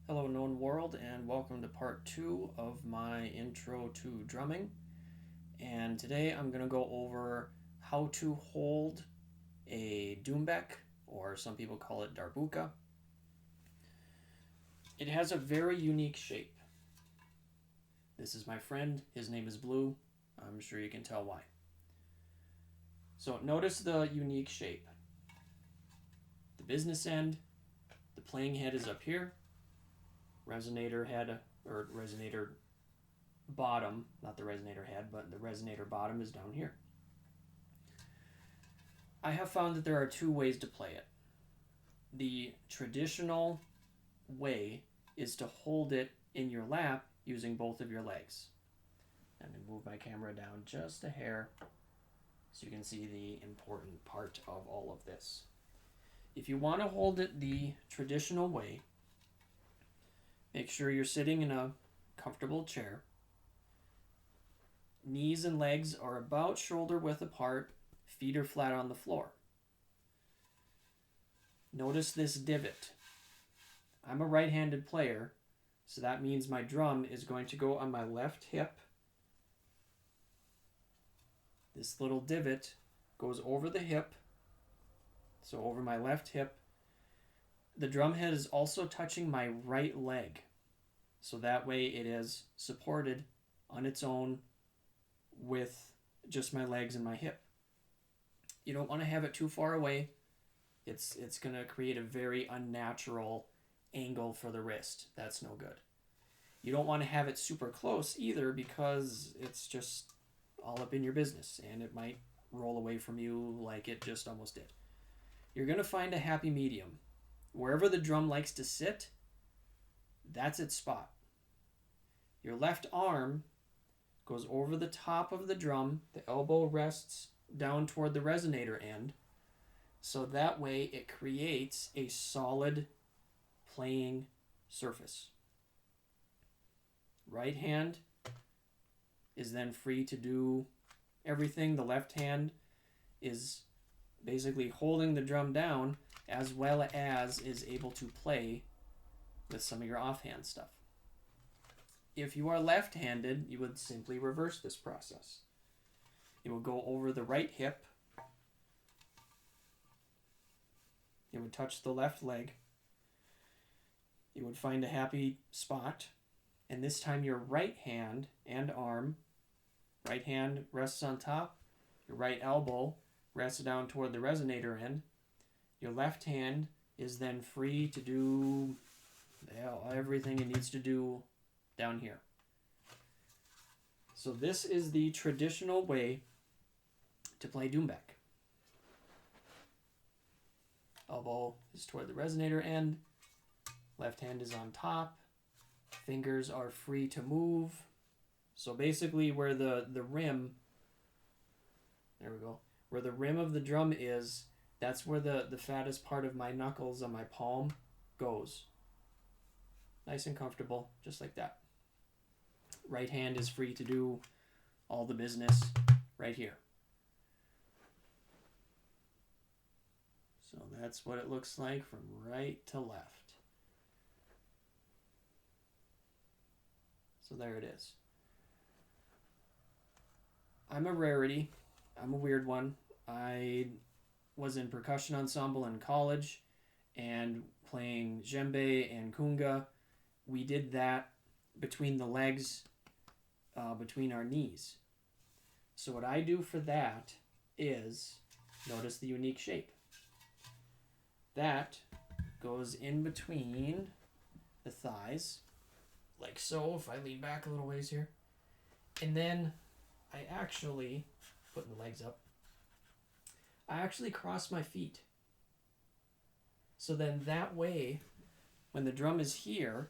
Hello, known world, and welcome to part 2 of my intro to drumming. And today I'm going to go over how to hold a doumbek, or some people call it darbuka. It has a very unique shape. This is my friend, his name is Blue. I'm sure you can tell why. So notice the unique shape. The business end, the playing head is up here. Resonator head, or resonator bottom, not the resonator head, but the resonator bottom is down here. I have found that there are two ways to play it. The traditional way is to hold it in your lap using both of your legs. I'm going to move my camera down just a hair so you can see the important part of all of this. If you want to hold it the traditional way, make sure you're sitting in a comfortable chair. Knees and legs are about shoulder width apart, feet are flat on the floor. Notice this divot. I'm a right-handed player, so that means my drum is going to go on my left hip. This little divot goes over the hip, so over my left hip. The drum head is also touching my right leg, so that way it is supported on its own with just my legs and my hip. You don't want to have it too far away. It's going to create a very unnatural angle for the wrist. That's no good. You don't want to have it super close either, because it's just all up in your business and it might roll away from you like it just almost did. You're going to find a happy medium. Wherever the drum likes to sit, that's its spot. Your left arm goes over the top of the drum. The elbow rests down toward the resonator end, so that way it creates a solid playing surface. Right hand is then free to do everything. The left hand is basically holding the drum down, as well as is able to play with some of your offhand stuff. If you are left-handed, you would simply reverse this process. It would go over the right hip. It would touch the left leg. You would find a happy spot. And this time your right hand and arm, right hand rests on top, your right elbow rests down toward the resonator end. Your left hand is then free to do everything it needs to do down here. So this is the traditional way to play doumbek. Elbow is toward the resonator end. Left hand is on top. Fingers are free to move. So basically where the rim, there we go, where the rim of the drum is, that's where the fattest part of my knuckles on my palm goes. Nice and comfortable, just like that. Right hand is free to do all the business right here. So that's what it looks like from right to left. So there it is. I'm a rarity. I'm a weird one. I was in percussion ensemble in college and playing djembe and kunga. We did that between the legs, between our knees. So what I do for that is, notice the unique shape. That goes in between the thighs, like so, if I lean back a little ways here. And then I actually, putting the legs up, I actually cross my feet. So then that way, when the drum is here,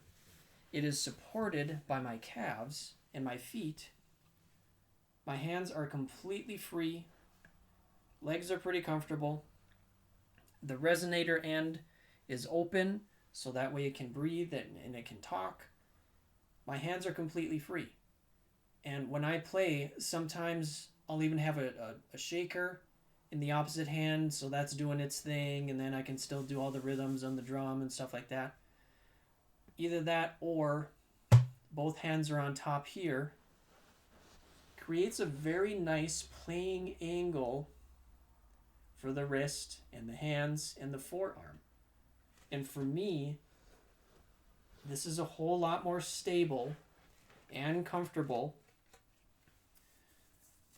it is supported by my calves and my feet. My hands are completely free. Legs are pretty comfortable. The resonator end is open, so that way it can breathe and it can talk. My hands are completely free. And when I play, sometimes I'll even have a shaker in the opposite hand, so that's doing its thing, and then I can still do all the rhythms on the drum and stuff like that. either that or both hands are on top here, creates a very nice playing angle for the wrist and the hands and the forearm. And for me, this is a whole lot more stable and comfortable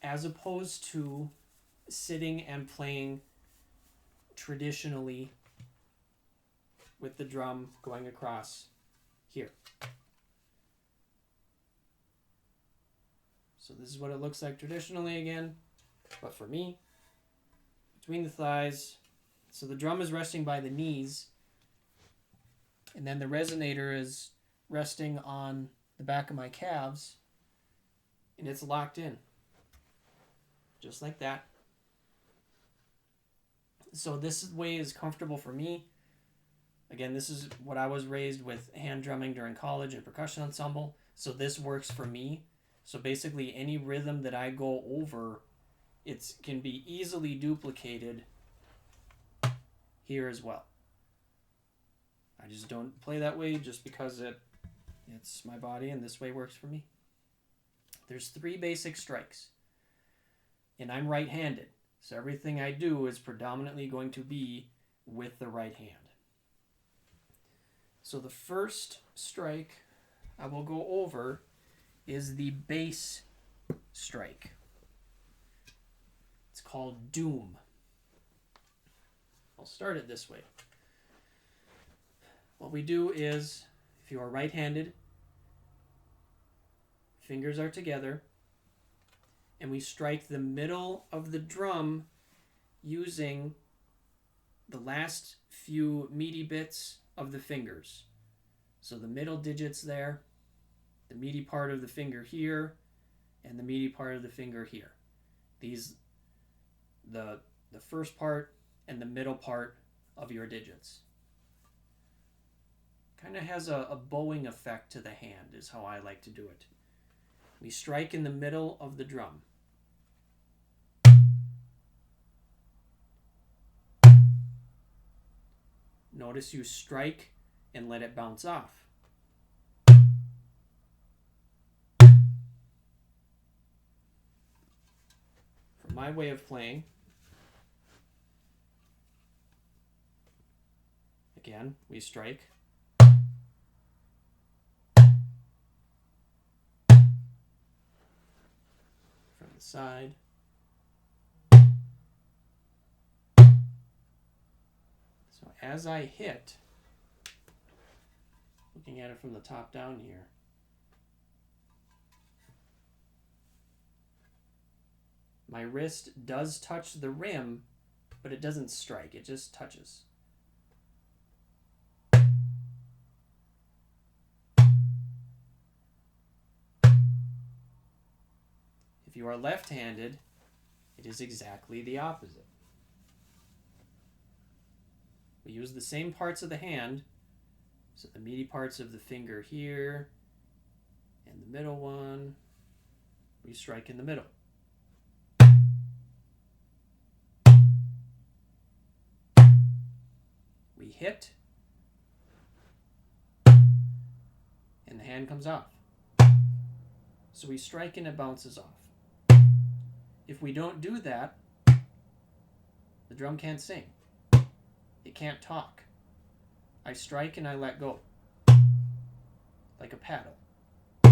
as opposed to sitting and playing traditionally with the drum going across here. So this is what it looks like traditionally again, but for me, between the thighs, so the drum is resting by the knees, and then the resonator is resting on the back of my calves, and it's locked in, just like that. So this way is comfortable for me. Again, this is what I was raised with, hand drumming during college and percussion ensemble, so this works for me. So basically any rhythm that I go over, it can be easily duplicated here as well. I just don't play that way just because it's my body and this way works for me. There's 3 basic strikes. And I'm right-handed, so everything I do is predominantly going to be with the right hand. So the first strike I will go over is the bass strike. It's called doom. I'll start it this way. What we do is, if you are right-handed, fingers are together, and we strike the middle of the drum using the last few meaty bits of the fingers. So the middle digits there, the meaty part of the finger here, and the meaty part of the finger here. These, the first part and the middle part of your digits. Kind of has a bowing effect to the hand is how I like to do it. We strike in the middle of the drum. Notice you strike and let it bounce off. For my way of playing, again, we strike. From the side. So as I hit, looking at it from the top down here, my wrist does touch the rim, but it doesn't strike, it just touches. If you are left-handed, it is exactly the opposite. We use the same parts of the hand, so the meaty parts of the finger here, and the middle one, we strike in the middle. We hit, and the hand comes off. So we strike and it bounces off. If we don't do that, the drum can't sing. It can't talk. I strike and I let go, like a paddle. We're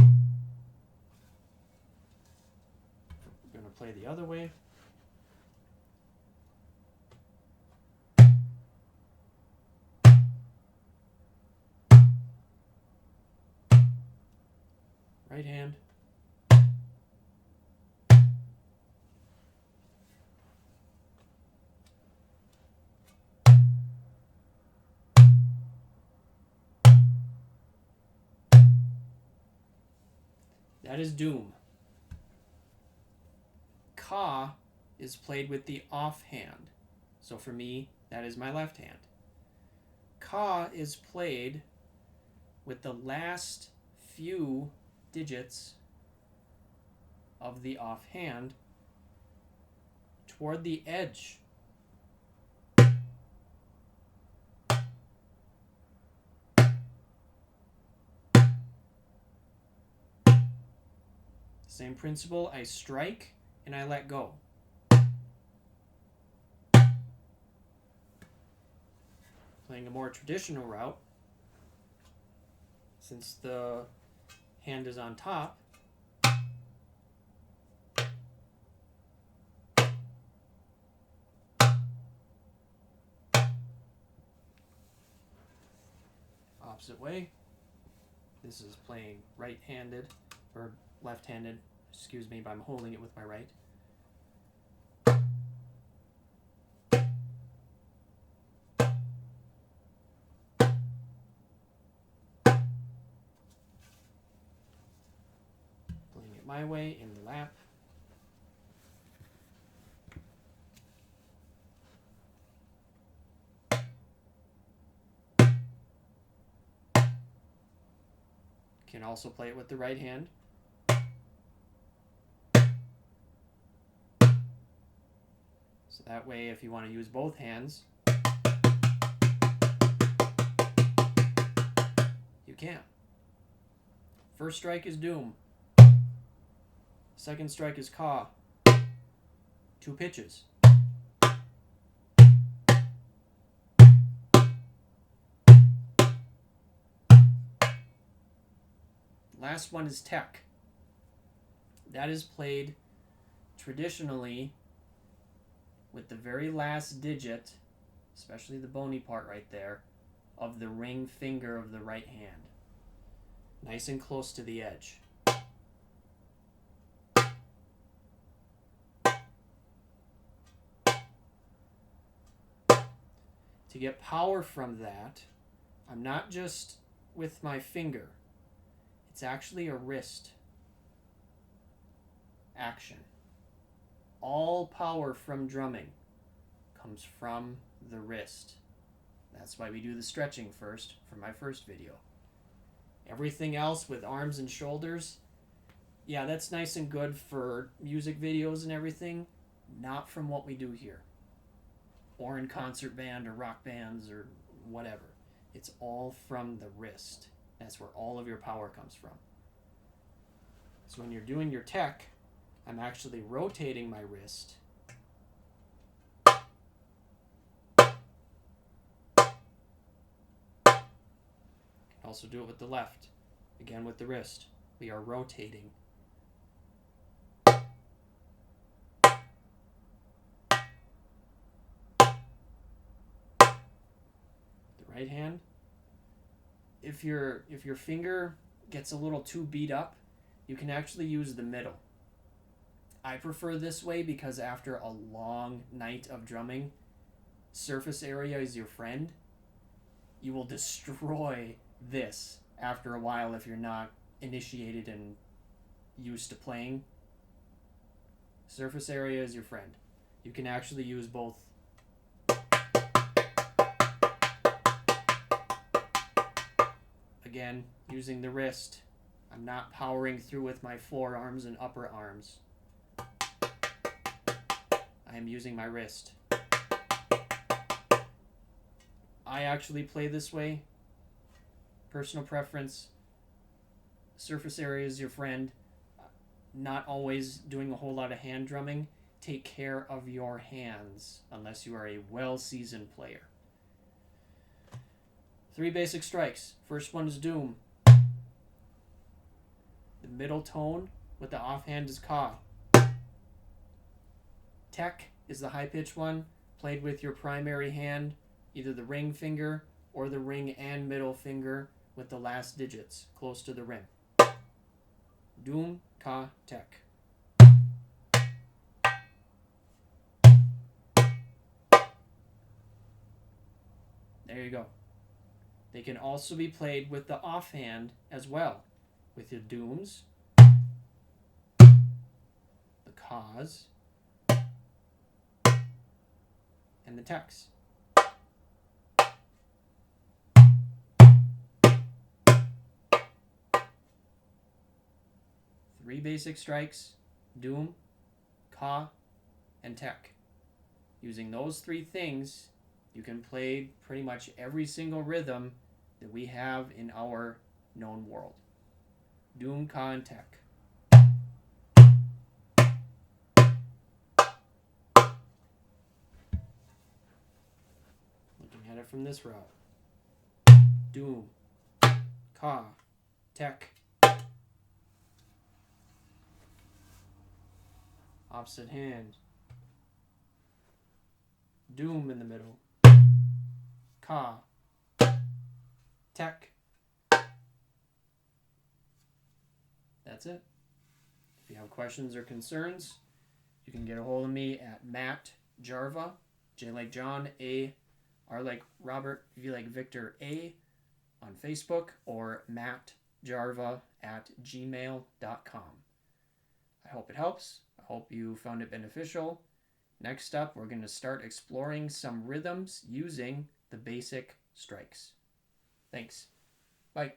going to play the other way. Right hand. That is doom. Ka is played with the off hand. So for me, that is my left hand. Ka is played with the last few digits of the off hand toward the edge. Same principle, I strike and I let go. Playing a more traditional route, since the hand is on top, opposite way. This is playing right-handed, or left-handed, excuse me, but I'm holding it with my right. Playing it my way in the lap. Can also play it with the right hand. So that way, if you want to use both hands, you can. First strike is doom. Second strike is ka. 2 pitches. Last one is tek. That is played traditionally with the very last digit, especially the bony part right there, of the ring finger of the right hand. Nice and close to the edge. To get power from that, I'm not just with my finger. It's actually a wrist action. All power from drumming comes from the wrist. That's why we do the stretching first for my first video. Everything else with arms and shoulders, yeah, that's nice and good for music videos and everything, not from what we do here. Or in concert band or rock bands or whatever. It's all from the wrist. That's where all of your power comes from. So when you're doing your tek, I'm actually rotating my wrist. Also do it with the left. Again with the wrist. We are rotating. The right hand. If your finger gets a little too beat up, you can actually use the middle. I prefer this way because after a long night of drumming, surface area is your friend. You will destroy this after a while if you're not initiated and used to playing. Surface area is your friend. You can actually use both. Again, using the wrist. I'm not powering through with my forearms and upper arms. I am using my wrist. I actually play this way. Personal preference. Surface area is your friend. Not always doing a whole lot of hand drumming. Take care of your hands unless you are a well-seasoned player. 3 basic strikes. First one is doom. The middle tone with the offhand is ka. Tek is the high-pitched one, played with your primary hand, either the ring finger or the ring and middle finger with the last digits close to the ring. Doom, ka, tek. There you go. They can also be played with the offhand as well, with your dooms, the kas, and the teks. 3 basic strikes, doom, ka, and tek. Using those 3 things, you can play pretty much every single rhythm that we have in our known world. Doom, ka, and tek. Coming at it from this route. Doom. Ka. Tek. Opposite hand. Doom in the middle. Ka. Tek. That's it. If you have questions or concerns, you can get a hold of me at Matt Jarva, J like John, A, R like Robert, V like Victor, A, on Facebook, or mattjarva@gmail.com. I hope it helps. I hope you found it beneficial. Next up, we're going to start exploring some rhythms using the basic strikes. Thanks. Bye.